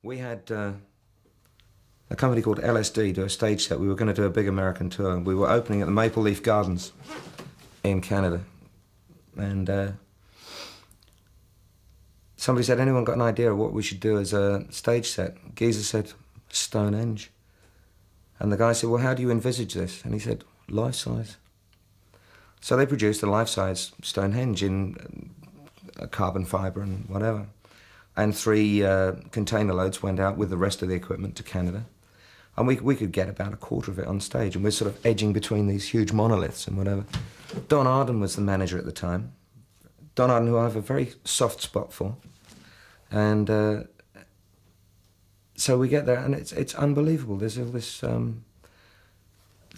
We had a company called LSD do a stage set. We were going to do a big American tour. We were opening at the Maple Leaf Gardens in Canada. And somebody said, anyone got an idea of what we should do as a stage set? Geezer said, Stonehenge. And the guy said, well, how do you envisage this? And he said, life-size. So they produced a life-size Stonehenge in carbon fibre and whatever. And 3 container loads went out with the rest of the equipment to Canada. And we could get about a quarter of it on stage, and we're sort of edging between these huge monoliths and whatever. Don Arden was the manager at the time. Don Arden, who I have a very soft spot for. And so we get there, and it's unbelievable. There's all this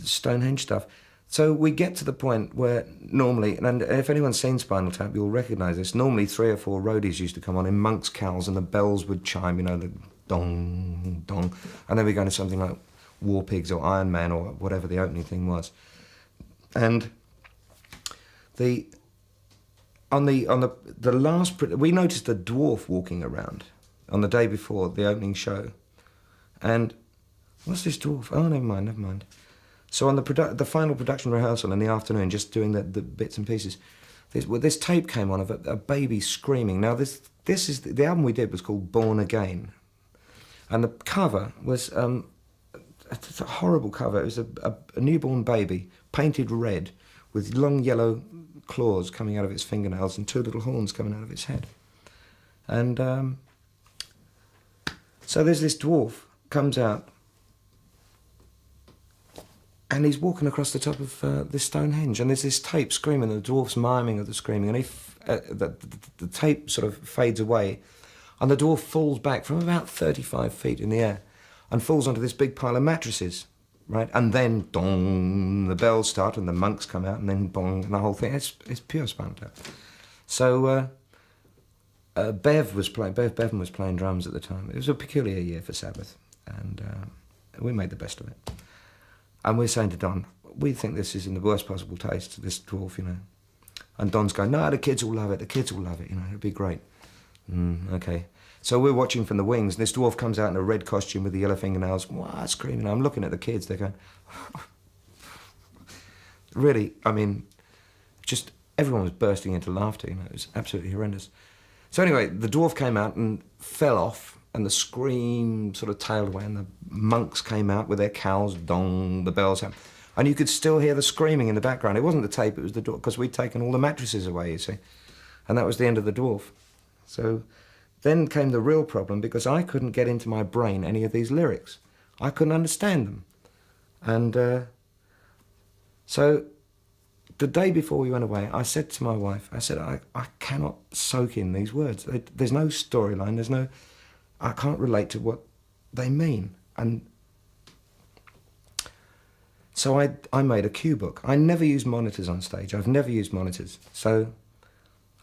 Stonehenge stuff. So we get to the point where normally, and if anyone's seen Spinal Tap, you'll recognise this, normally 3 or 4 roadies used to come on in monks' cowls and the bells would chime, you know, the dong, dong, and then we go into something like War Pigs or Iron Man or whatever the opening thing was. And on the last, we noticed a dwarf walking around on the day before the opening show. And what's this dwarf? Oh, never mind. So on the final production rehearsal in the afternoon, just doing the bits and pieces, this tape came on of a baby screaming. Now this is the album we did was called Born Again, and the cover was it's a horrible cover. It was a newborn baby painted red with long yellow claws coming out of its fingernails and 2 little horns coming out of its head. And so there's this dwarf comes out. And he's walking across the top of this Stonehenge, and there's this tape screaming, and the dwarf's miming of the screaming, and the tape sort of fades away, and the dwarf falls back from about 35 feet in the air, and falls onto this big pile of mattresses, right? And then, dong, the bells start, and the monks come out, and then bong, and the whole thing. It's pure Spinal Tap. So Bev Bevan was playing drums at the time. It was a peculiar year for Sabbath, and we made the best of it. And we're saying to Don, we think this is in the worst possible taste, this dwarf, you know. And Don's going, no, the kids will love it, you know, it'll be great. Okay. So we're watching from the wings, and this dwarf comes out in a red costume with the yellow fingernails, wow, screaming. I'm looking at the kids, they're going, really, I mean, just everyone was bursting into laughter, you know, it was absolutely horrendous. So anyway, the dwarf came out and fell off, and the scream sort of tailed away, and the monks came out with their cowls, dong, the bells happened. And you could still hear the screaming in the background. It wasn't the tape, it was the dwarf, because we'd taken all the mattresses away, you see. And that was the end of the dwarf. So then came the real problem, because I couldn't get into my brain any of these lyrics. I couldn't understand them. And so the day before we went away, I said to my wife, I said, I cannot soak in these words. There's no storyline, I can't relate to what they mean. And so I made a cue book. I never use monitors on stage. I've never used monitors. So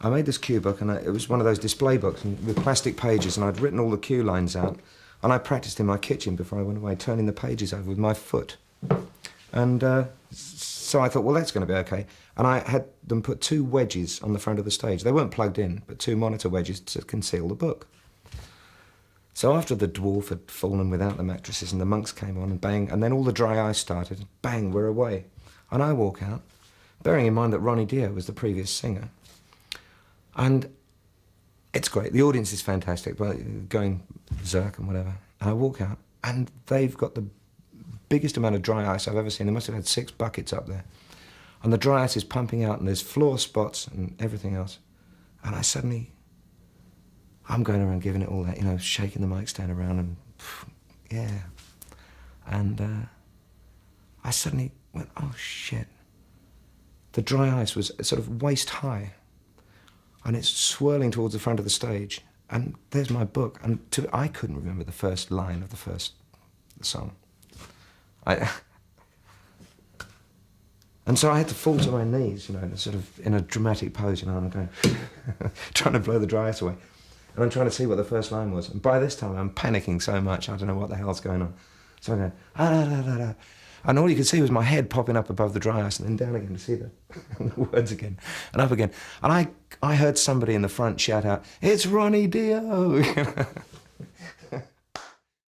I made this cue book, and it was one of those display books with plastic pages, and I'd written all the cue lines out, and I practiced in my kitchen before I went away, turning the pages over with my foot. And so I thought, well, that's going to be okay. And I had them put 2 wedges on the front of the stage. They weren't plugged in, but 2 monitor wedges to conceal the book. So after the dwarf had fallen without the mattresses and the monks came on and bang, and then all the dry ice started, and bang, we're away. And I walk out, bearing in mind that Ronnie Dio was the previous singer. And it's great, the audience is fantastic, but going berserk and whatever. And I walk out, and they've got the biggest amount of dry ice I've ever seen. They must have had 6 buckets up there. And the dry ice is pumping out, and there's floor spots and everything else. And I suddenly, I'm going around giving it all that, you know, shaking the mic stand around and, yeah. And I suddenly went, oh, shit. The dry ice was sort of waist high, and it's swirling towards the front of the stage. And there's my book. And I couldn't remember the first line of the first song. And so I had to fall to my knees, you know, sort of in a dramatic pose, you know, I'm going, trying to blow the dry ice away. And I'm trying to see what the first line was. And by this time, I'm panicking so much, I don't know what the hell's going on. So I'm going, ah-da-da-da-da. And all you could see was my head popping up above the dry ice and then down again to see the words again, and up again. And I heard somebody in the front shout out, "It's Ronnie Dio!"